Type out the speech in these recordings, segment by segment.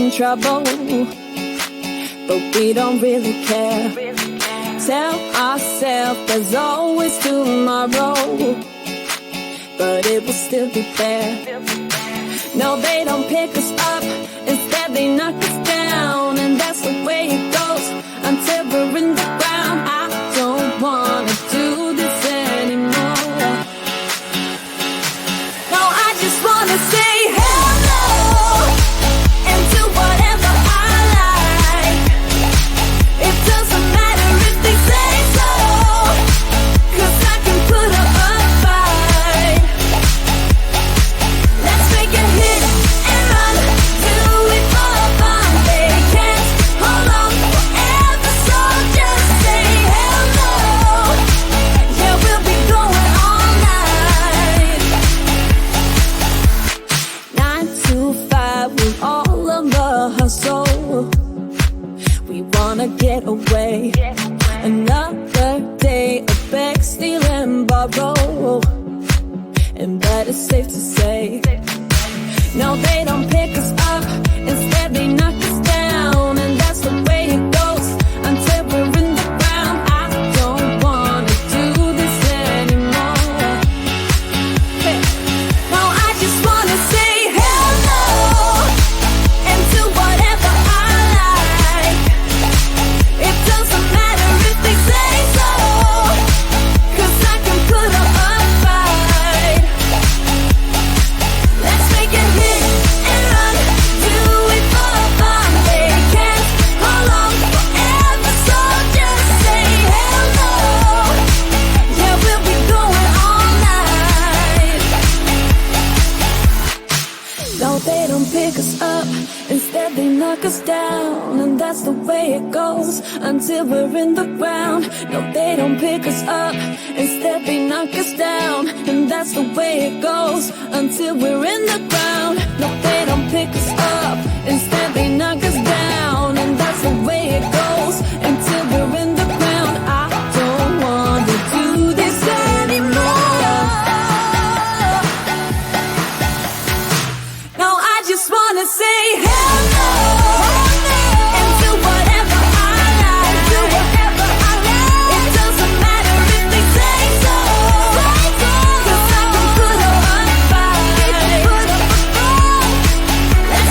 in trouble, but we don't really care. Tell ourselves there's always tomorrow, but it will still be there. No, they don't pick us up, instead they knock us down, and that's the way it goes until we're in the ground. I don't wanna do this anymore. No, I just wanna say hello and do whatever I like. It doesn't matter if they say so, 'cause I can put up a fight. Let's make a hit and run, do it for fun. They can't hold on forever, so just say hello. Yeah, we'll be going all night. 9 to 5, we're all on the hustle. We wanna get away. Another day of beg, steal and borrow, and that is safe to say. No, they don't pick us up, instead they knock us down, and that's the way it goes until we're in the ground. I don't wanna do this anymore. Hey. No, I just wanna say hello and do whatever I like. It doesn't matter if they say so, 'cause I can put up a fight. Let's make a hit and run, do it for fun. They can't hold on forever, so just say hello. Yeah, we'll be going all night. No, they don't pick us up, instead they knock us down, and that's the way it goes until we're in the ground. No, they don't pick us up, instead they knock us down, and that's the way it goes until we're in the ground. No, they don't pick us up, instead they knock us down, and that's the way it goes until we're in the ground. I don't want to do this anymore. No, I just wanna say hello and do whatever I like. Do whatever I like. It doesn't matter if they say so, 'cause I can put up a fight. Let's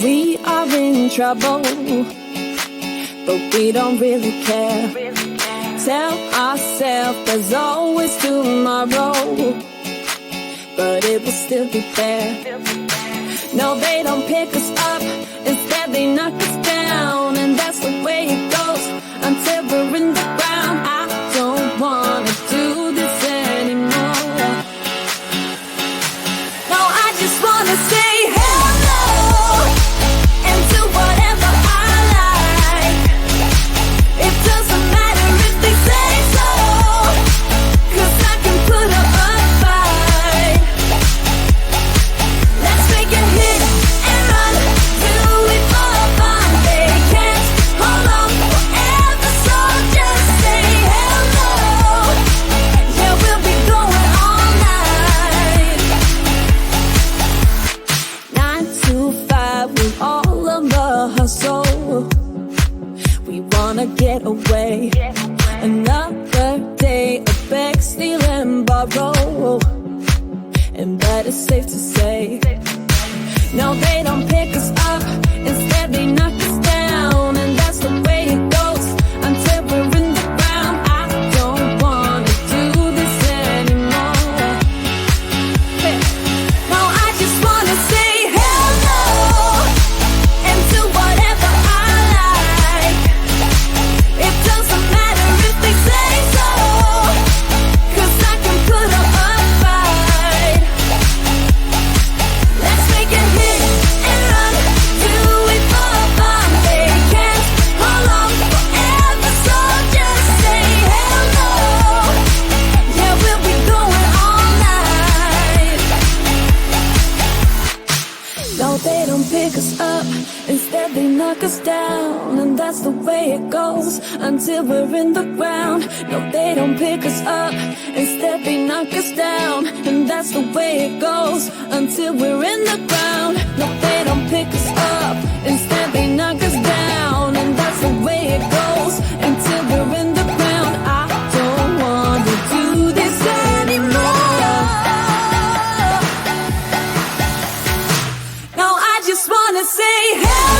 we are in trouble, but we don't really care. Tell ourselves there's always tomorrow, but it will still be there. No, they don't pick us up, instead they knock us down, and that's the way it goes until we're in the ground. I don't wanna do this anymore. No, I just wanna say hello and do whatever I like. It doesn't matter if they say so, 'cause I can put up a fight. Let's make a hit and run, do it for fun. They can't hold on forever, so just say hello. Yeah, we'll be going all night. 9 to 5, we're all on the hustle. We wanna get away. Another day of beg, steal and borrow, and that is safe to say. No, they don't pick us up, instead they knock us down, and that's the way it goes until we're in the ground. I don't wanna do this anymore. Hey. No, I just wanna say hello and do whatever I like. It doesn't matter if they say so, 'cause I can put up a fight. Let's make a hit and run, do it for fun. They can't hold on forever, so just say hello. Yeah, we'll be going all night. No, they don't pick us up, instead they knock us down, and that's the way it goes until we're in the ground. No, they don't pick us up, instead they knock us down, and that's the way it goes until we're in the ground. No, they don't pick us up, instead they knock us down, and that's the way it goes until we're in the ground. I don't want to do this anymore. No, I just wanna say hello